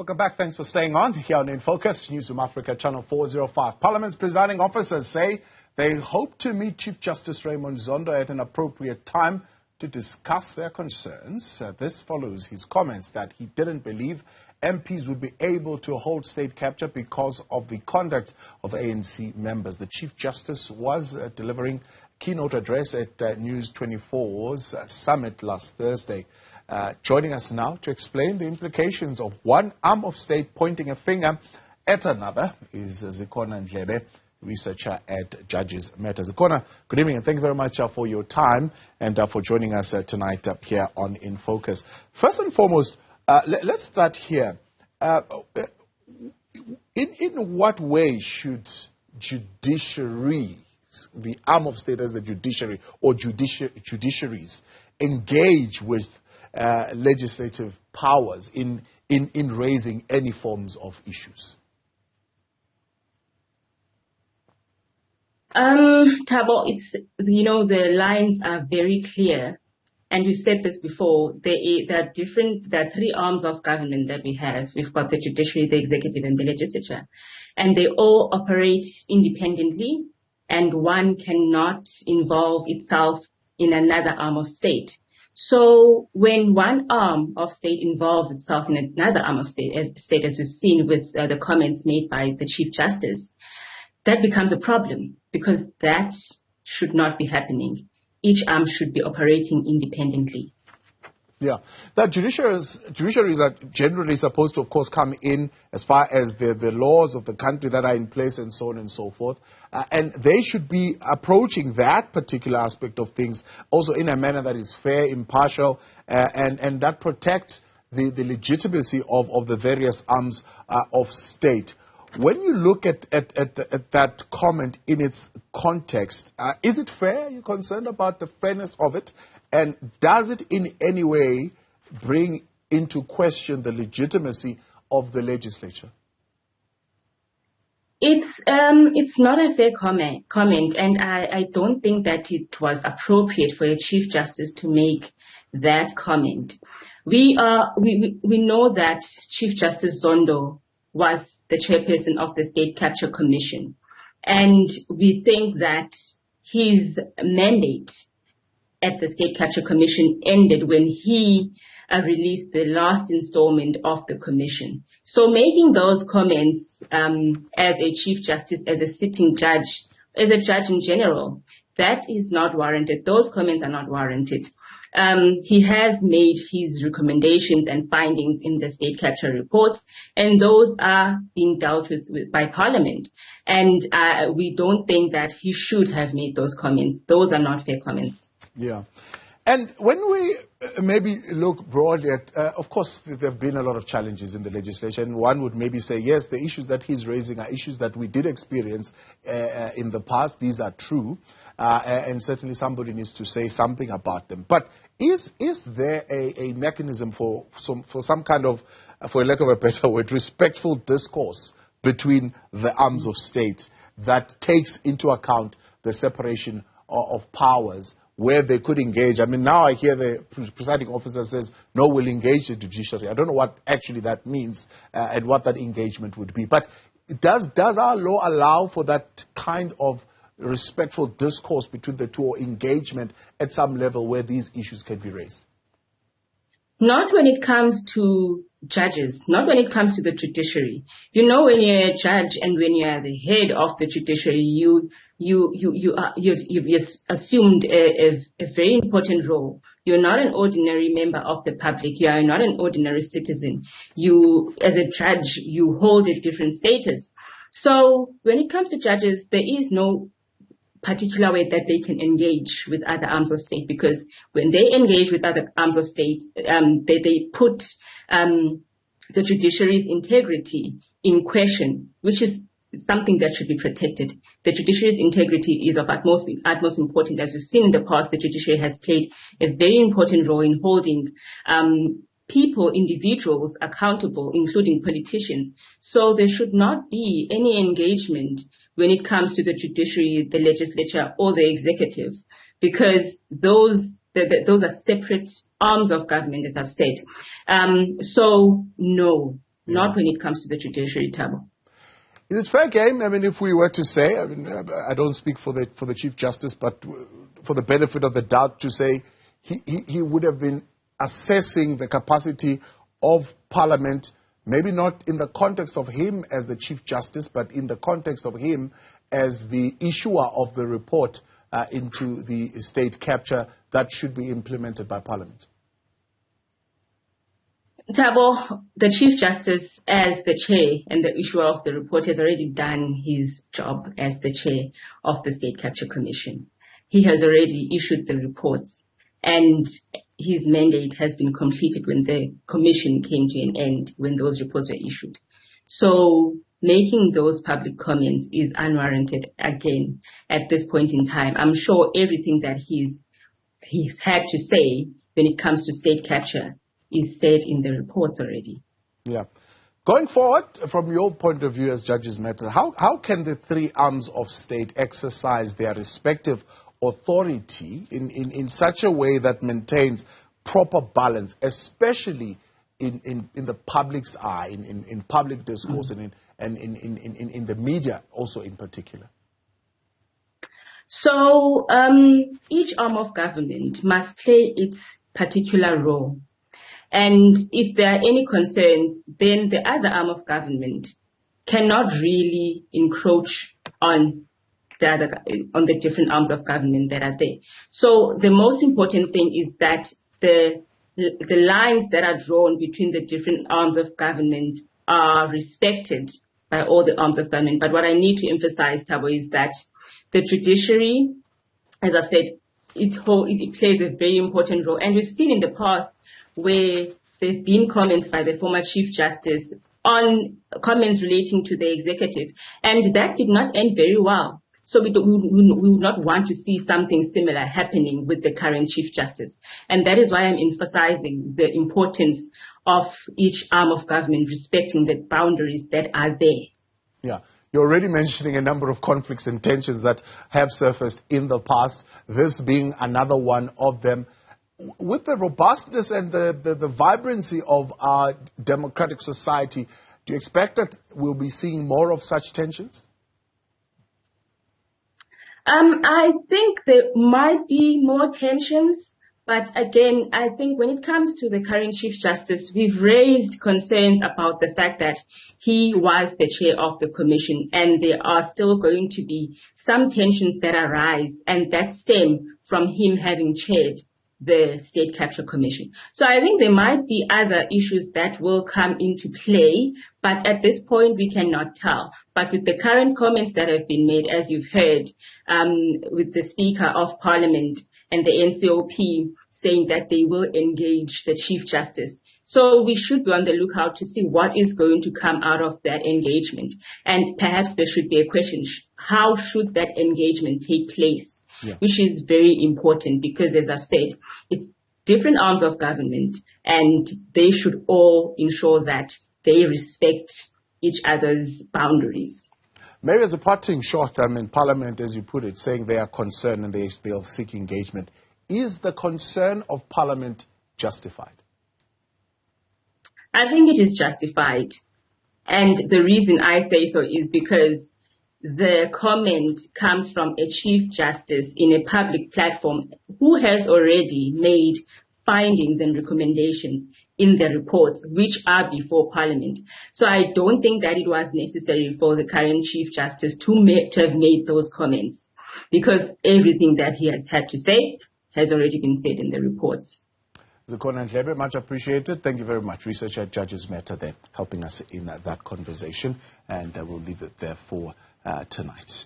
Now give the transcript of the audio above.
Welcome back. Thanks for staying on here on In Focus, Newzroom Africa, Channel 405. Parliament's presiding officers say they hope to meet Chief Justice Raymond Zondo at an appropriate time to discuss their concerns. This follows his comments that he didn't believe MPs would be able to hold state capture because of the conduct of ANC members. The Chief Justice was delivering a keynote address at News 24's summit last Thursday. Joining us now to explain the implications of one arm of state pointing a finger at another is Zikhona Ndlebe, researcher at Judges Matter. Zikhona, good evening and thank you very much for your time and for joining us tonight up here on In Focus. First and foremost, let's start here. In what way should judiciary, the arm of state as the judiciary or judiciaries, engage with legislative powers in raising any forms of issues? Thabo, the lines are very clear, and we've said this before. There are three arms of government that we have. We've got the judiciary, the executive, and the legislature, and they all operate independently, and one cannot involve itself in another arm of state. So when one arm of state involves itself in another arm of state, as we've seen with the comments made by the Chief Justice, that becomes a problem because that should not be happening. Each arm should be operating independently. Yeah, that judiciaries are generally supposed to, of course, come in as far as the laws of the country that are in place and so on and so forth. And they should be approaching that particular aspect of things also in a manner that is fair, impartial, and that protects the legitimacy of the various arms of state. When you look at that comment in its context, is it fair? Are you concerned about the fairness of it? And does it in any way bring into question the legitimacy of the legislature? It's not a fair comment, and I don't think that it was appropriate for a Chief Justice to make that comment. We know that Chief Justice Zondo was the chairperson of the State Capture Commission, and we think that his mandate at the State Capture Commission ended when he released the last installment of the commission. So making those comments as a Chief Justice, as a sitting judge, as a judge in general, that is not warranted. Those comments are not warranted. He has made his recommendations and findings in the State Capture reports, and those are being dealt with by Parliament. And we don't think that he should have made those comments. Those are not fair comments. Yeah. And when we maybe look broadly at, of course, there have been a lot of challenges in the legislation. One would maybe say, yes, the issues that he's raising are issues that we did experience in the past. These are true. And certainly somebody needs to say something about them. But is there a mechanism for some kind of, for lack of a better word, respectful discourse between the arms of state that takes into account the separation of powers, where they could engage? I mean, now I hear the presiding officer says, no, we'll engage the judiciary. I don't know what actually that means and what that engagement would be. But does our law allow for that kind of respectful discourse between the two, or engagement at some level where these issues can be raised? Not when it comes to judges, not when it comes to the judiciary. You know, when you're a judge and when you're the head of the judiciary, you've assumed a very important role. You're not an ordinary member of the public. You are not an ordinary citizen. You, as a judge, you hold a different status. So when it comes to judges, there is no particular way that they can engage with other arms of state, because when they engage with other arms of state, they put the judiciary's integrity in question, which is something that should be protected. The judiciary's integrity is of utmost importance. As we've seen in the past, the judiciary has played a very important role in holding individuals accountable, including politicians. So there should not be any engagement when it comes to the judiciary, the legislature, or the executive, because those are separate arms of government, as I've said. So no, not when it comes to the judiciary, Thabo. Is it fair game? I mean, if we were to say, I mean, I don't speak for the Chief Justice, but for the benefit of the doubt, to say he would have been assessing the capacity of Parliament, maybe not in the context of him as the Chief Justice, but in the context of him as the issuer of the report into the state capture that should be implemented by Parliament? Thabo, the Chief Justice, as the chair and the issuer of the report, has already done his job as the chair of the State Capture Commission. He has already issued the reports, and his mandate has been completed when the commission came to an end, when those reports were issued. So making those public comments is unwarranted again at this point in time. I'm sure everything that he's had to say when it comes to state capture is said in the reports already. Yeah. Going forward, from your point of view as Judges Matter, how can the three arms of state exercise their respective authority in such a way that maintains proper balance, especially in the public's eye, in public discourse, and in the media also in particular? So each arm of government must play its particular role. And if there are any concerns, then the other arm of government cannot really encroach on the different arms of government that are there. So the most important thing is that the lines that are drawn between the different arms of government are respected by all the arms of government. But what I need to emphasize, Thabo, is that the judiciary, as I've said, it plays a very important role. And we've seen in the past where there have been comments by the former Chief Justice on comments relating to the executive, and that did not end very well. So we would not want to see something similar happening with the current Chief Justice. And that is why I'm emphasizing the importance of each arm of government respecting the boundaries that are there. Yeah. You're already mentioning a number of conflicts and tensions that have surfaced in the past, this being another one of them. With the robustness and the vibrancy of our democratic society, do you expect that we'll be seeing more of such tensions? I think there might be more tensions, but again, I think when it comes to the current Chief Justice, we've raised concerns about the fact that he was the chair of the commission, and there are still going to be some tensions that arise and that stem from him having chaired the State Capture Commission. So I think there might be other issues that will come into play, but at this point we cannot tell. But with the current comments that have been made, as you've heard, with the Speaker of Parliament and the NCOP saying that they will engage the Chief Justice. So we should be on the lookout to see what is going to come out of that engagement. And perhaps there should be a question, how should that engagement take place? Yeah. Which is very important because, as I've said, it's different arms of government and they should all ensure that they respect each other's boundaries. Maybe as a parting shot, I mean, Parliament, as you put it, saying they are concerned and they'll seek engagement. Is the concern of Parliament justified? I think it is justified. And the reason I say so is because the comment comes from a Chief Justice in a public platform who has already made findings and recommendations in the reports which are before Parliament. So I don't think that it was necessary for the current Chief Justice to have made those comments, because everything that he has had to say has already been said in the reports. Zikhona Ndlebe, much appreciated. Thank you very much. Researcher at Judges Matter there, helping us in that conversation. And we'll leave it there for tonight.